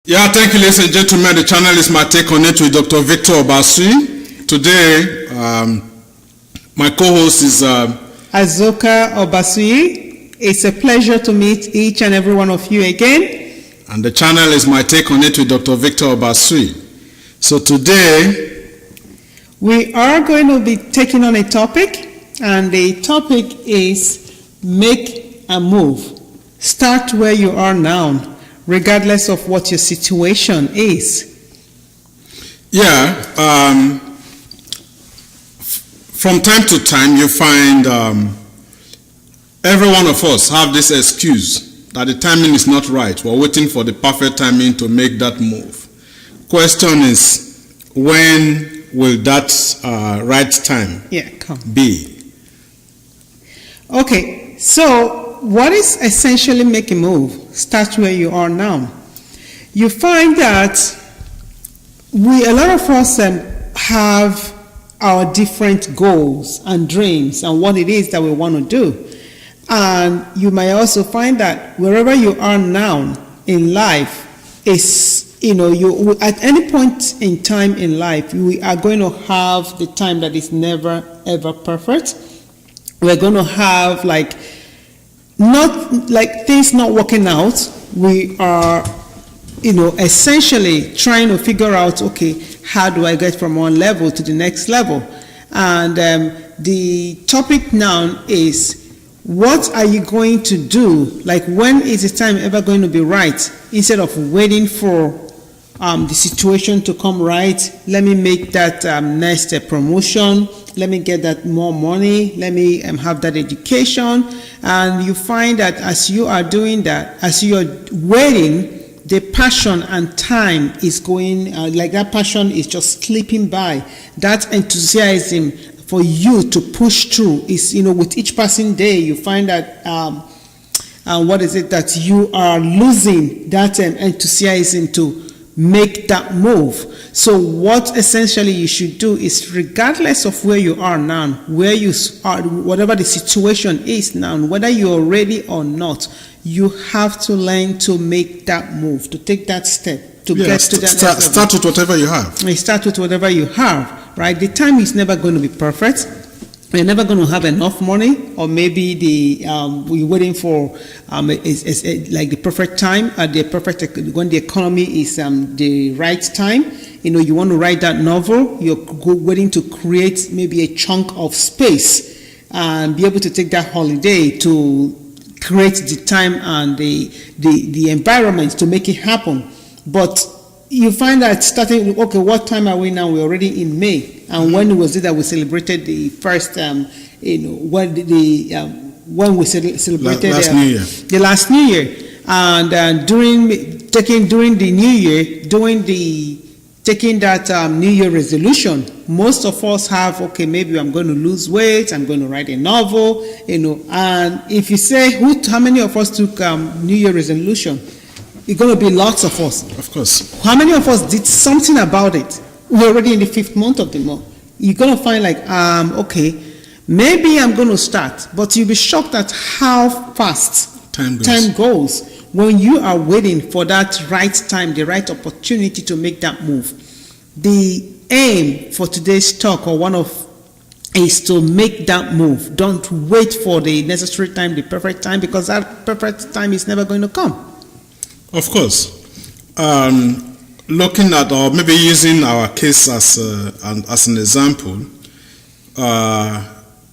Yeah, thank you, ladies and gentlemen. The channel is My Take on It with Dr. Victor Obasuyi. Today, my co-host is Azoka Obasuyi. It's a pleasure to meet each and every one of you again. And the channel is My Take on It with Dr. Victor Obasuyi. So today, we are going to be taking on a topic, and the topic is make a move. Start where you are now, regardless of what your situation is. Yeah, from time to time you find every one of us have this excuse that the timing is not right. We're waiting for the perfect timing to make that move. Question is, when will that right time be? Okay, so what is essentially make a move? Start where you are now. You find that a lot of us have our different goals and dreams and what it is that we want to do. And you may also find that wherever you are now in life is, you at any point in time in life, we are going to have the time that is never ever perfect. We're going to have not things not working out. We are, essentially trying to figure out, okay, how do I get from one level to the next level? And the topic now is, what are you going to do? When is the time ever going to be right? Instead of waiting for the situation to come right, let me make that next promotion, let me get that more money, let me have that education. And you find that as you are doing that, as you are waiting, the passion and time is going, that passion is just slipping by. That enthusiasm for you to push through is, with each passing day, you find that, that you are losing that enthusiasm to make that move. So what essentially you should do is, regardless of where you are now, where you are, whatever the situation is now, whether you're ready or not, you have to learn to make that move, to take that step, to get to that level. Start with whatever you have. Start with whatever you have, right? The time is never going to be perfect. You're never going to have enough money, or maybe we're waiting for the perfect time, when the economy is the right time. You want to write that novel. You're waiting to create maybe a chunk of space and be able to take that holiday to create the time and the environment to make it happen. But you find that starting, okay, what time are we now? We're already in May. And when was it that we celebrated the first, when we celebrated last New Year. The last New Year. And during the New Year, taking that New Year resolution, most of us have, okay, maybe I'm going to lose weight, I'm going to write a novel, and if you say, how many of us took New Year resolution? It's going to be lots of us. Of course. How many of us did something about it? We're already in the 5th month of the month. You're going to find okay, maybe I'm going to start, but you'll be shocked at how fast time goes when you are waiting for that right time, the right opportunity to make that move. The aim for today's talk, is to make that move. Don't wait for the necessary time, the perfect time, because that perfect time is never going to come. Of course. Looking at, or maybe using our case as an example,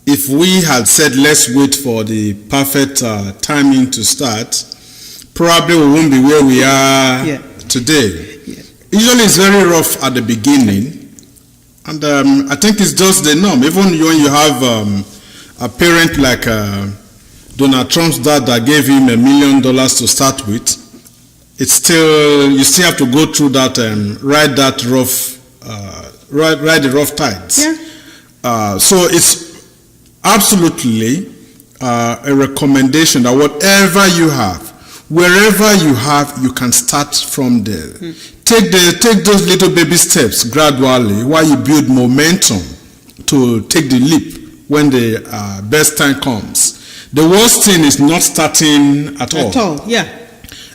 if we had said let's wait for the perfect timing to start, probably we won't be where we are today. Yeah. Usually it's very rough at the beginning, and I think it's just the norm. Even when you have a parent like Donald Trump's dad that gave him $1 million to start with, you still have to go through that and ride the rough tides. Yeah. So it's absolutely a recommendation that whatever you have, wherever you have, you can start from there. Take those little baby steps gradually while you build momentum to take the leap when the best time comes. The worst thing is not starting at all. Yeah.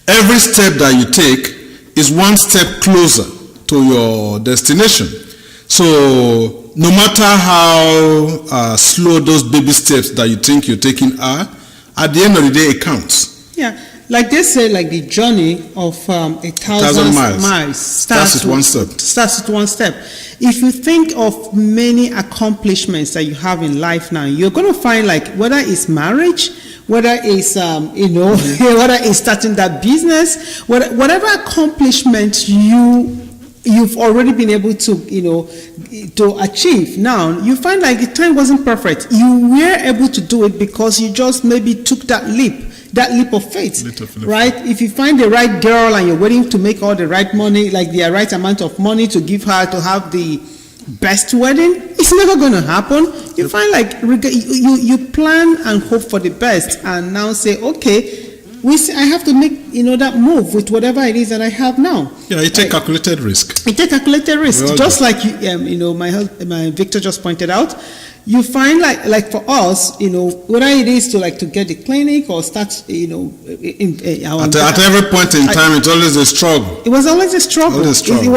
Every step that you take is one step closer to your destination. So no matter how slow those baby steps that you think you're taking are, at the end of the day, it counts. Yeah. Like they say, like the journey of 1,000 miles starts with one step. Starts with one step. If you think of many accomplishments that you have in life now, you're going to find, like, whether it's marriage, whether it's whether it's starting that business, whatever accomplishment you've already been able to to achieve. Now you find like the time wasn't perfect. You were able to do it because you just maybe took that leap of faith, right? If you find the right girl and you're waiting to make all the right money, like the right amount of money to give her to have the best wedding, it's never going to happen. You find like you plan and hope for the best, and now say, okay, I have to make that move with whatever it is that I have now. Yeah, you take calculated risk. You take calculated risk, just like my Victor just pointed out. You find like for us, whether it is to get the clinic or start, at every point in time, it's always a struggle. It was always a struggle. It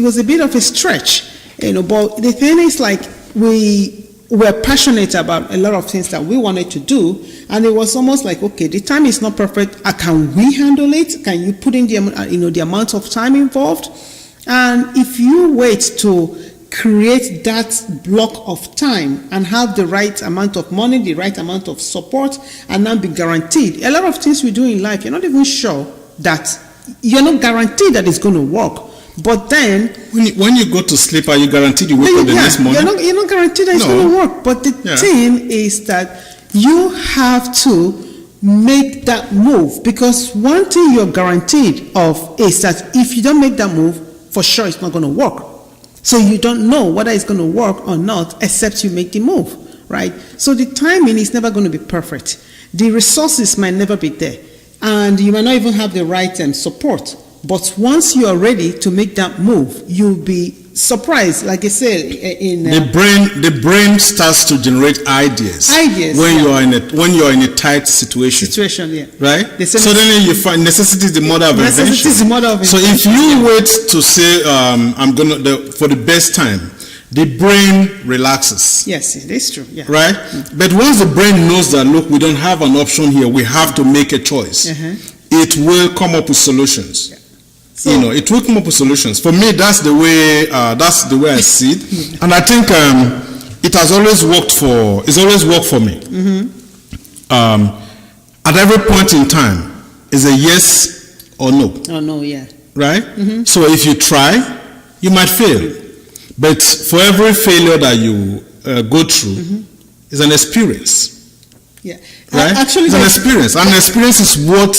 was a bit of a stretch, But the thing is, like, we were passionate about a lot of things that we wanted to do, and it was almost like, okay, the time is not perfect. Can we handle it? Can you put in the amount of time involved? And if you wait to create that block of time and have the right amount of money, the right amount of support, and now be guaranteed. A lot of things we do in life, you're not even sure that you're not guaranteed that it's going to work. But then, when you go to sleep, are you guaranteed you wake up the next morning? You're not guaranteed that it's going to work. But the thing is that you have to make that move, because one thing you're guaranteed of is that if you don't make that move, for sure it's not going to work. So you don't know whether it's going to work or not, except you make the move, right? So the timing is never going to be perfect. The resources might never be there, and you might not even have the right support. But once you are ready to make that move, you'll be surprised. Like I said, the brain starts to generate ideas. When you're in a tight situation. Right. Suddenly you find necessity is the mother of invention. So if you wait to say for the best time, the brain relaxes. Yes, it is true. Yeah. Right. But once the brain knows that, look, we don't have an option here, we have to make a choice. It will come up with solutions. Yeah. So, it will come up with solutions. For me, that's the way I see it, and I think it has always worked for me. At every point in time, is a yes or no. Oh no, yeah. Right. So if you try, you might fail, but for every failure that you go through, is an experience. Yeah. Right. Actually, it's an experience, and experience is what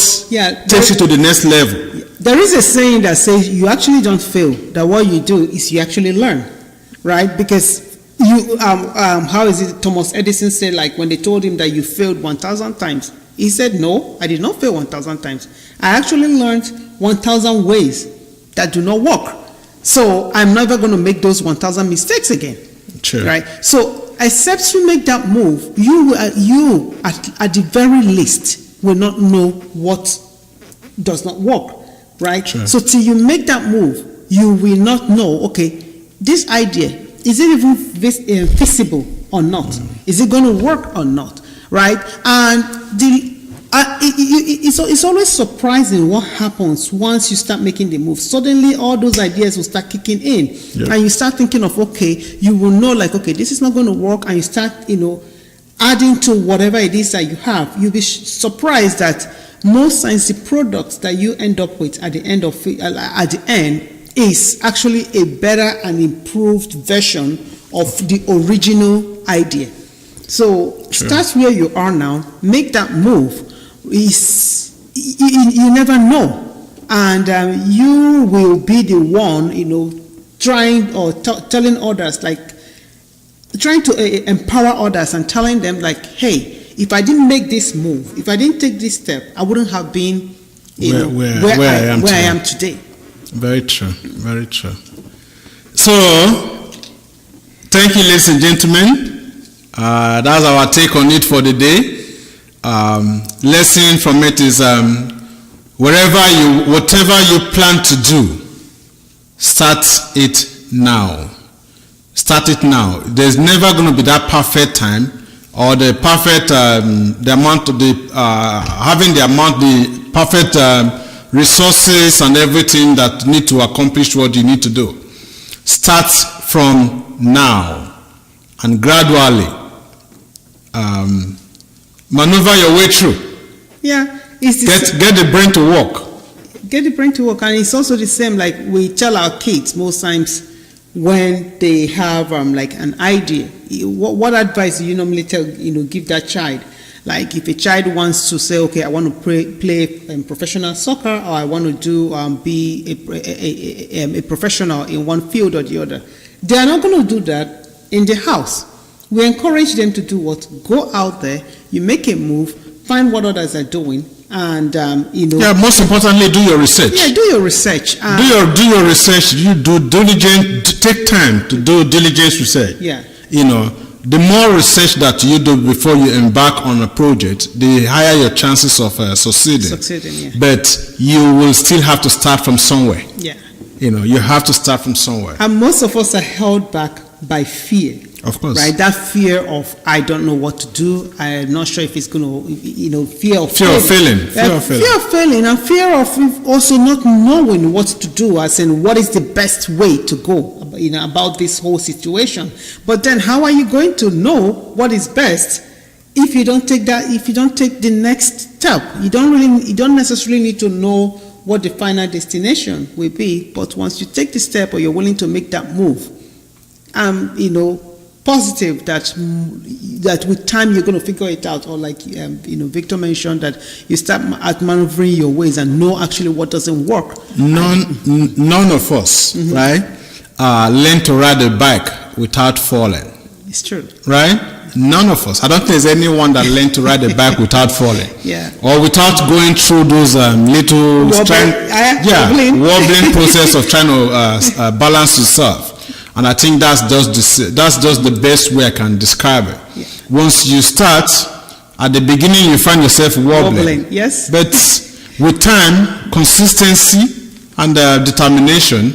takes you to the next level. There is a saying that says you actually don't fail, that what you do is you actually learn, right? Because how is it Thomas Edison said, like, when they told him that you failed 1,000 times, he said, no, I did not fail 1,000 times. I actually learned 1,000 ways that do not work. So I'm never going to make those 1,000 mistakes again. Sure. Right? So except you make that move, you at the very least will not know what does not work. Right? Sure. So till you make that move, you will not know, okay, this idea, is it even feasible or not? Is it going to work or not? Right? And it's always surprising what happens once you start making the move. Suddenly all those ideas will start kicking in. Yep. And you start thinking of, okay, you will know, like, okay, this is not going to work, and you start, adding to whatever it is that you have. You'll be surprised that most times the products that you end up with at the end is actually a better and improved version of the original idea. So start where you are now, make that move. You never know, and you will be the one, trying or telling others, like trying to empower others and telling them, like, hey, if I didn't make this move, if I didn't take this step, I wouldn't have been where I am today. Very true. Very true. So, thank you, ladies and gentlemen. That's our take on it for the day. Lesson from it is whatever you plan to do, start it now. Start it now. There's never going to be that perfect time or the perfect the amount of the perfect resources and everything that need to accomplish what you need to do. Start from now and gradually maneuver your way through. Yeah, get the brain to work. Get the brain to work, and it's also the same. Like we tell our kids most times when they have like an idea. What advice do you normally give that child? Like if a child wants to say, okay, I want to play professional soccer, or I want to do be a professional in one field or the other, they are not going to do that in the house. We encourage them to do what? Go out there, you make a move, find what others are doing, and Yeah, most importantly, do your research. Yeah, do your research. Do your research. You do diligent. Take time to do diligence research. Yeah. The more research that you do before you embark on a project, the higher your chances of succeeding. Yeah. But you will still have to start from somewhere. Yeah. You have to start from somewhere. And most of us are held back by fear. Of course. Right? That fear of, I don't know what to do. I'm not sure if it's going to, fear of failing. Fear of failing and fear of also not knowing what to do, as in what is the best way to go, about this whole situation. But then how are you going to know what is best if you don't take the next step? You don't necessarily need to know what the final destination will be, but once you take the step or you're willing to make that move, positive that with time you're going to figure it out, or like Victor mentioned, that you start maneuvering your ways and know actually what doesn't work. None of us, right, learn to ride a bike without falling. It's true, right? None of us. I don't think there's anyone that learned to ride a bike without falling. Yeah. Or without going through those little wobbling process of trying to balance yourself. And I think that's just the best way I can describe it. Yeah. Once you start, at the beginning you find yourself wobbling. Yes. But with time, consistency, and determination,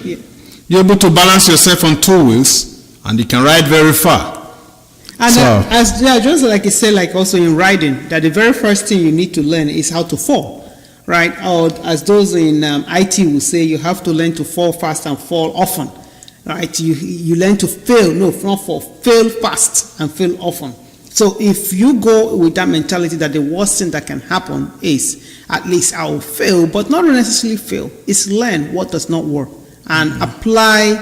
you're able to balance yourself on two wheels, and you can ride very far. And just like you said, like also in riding, that the very first thing you need to learn is how to fall, right? Or as those in IT will say, you have to learn to fall fast and fall often. Right, you learn to fail, fail fast and fail often. So if you go with that mentality that the worst thing that can happen is at least I will fail, but not necessarily fail, it's learn what does not work and apply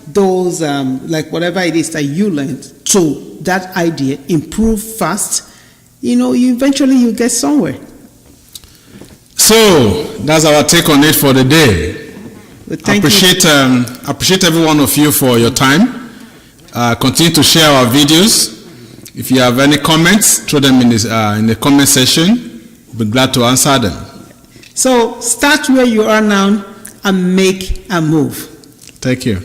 those, like whatever it is that you learned to that idea, improve fast, you eventually get somewhere. So that's our take on it for the day. Appreciate every one of you for your time. Continue to share our videos. If you have any comments, throw them in the comment section. We'll be glad to answer them. So start where you are now and make a move. Thank you.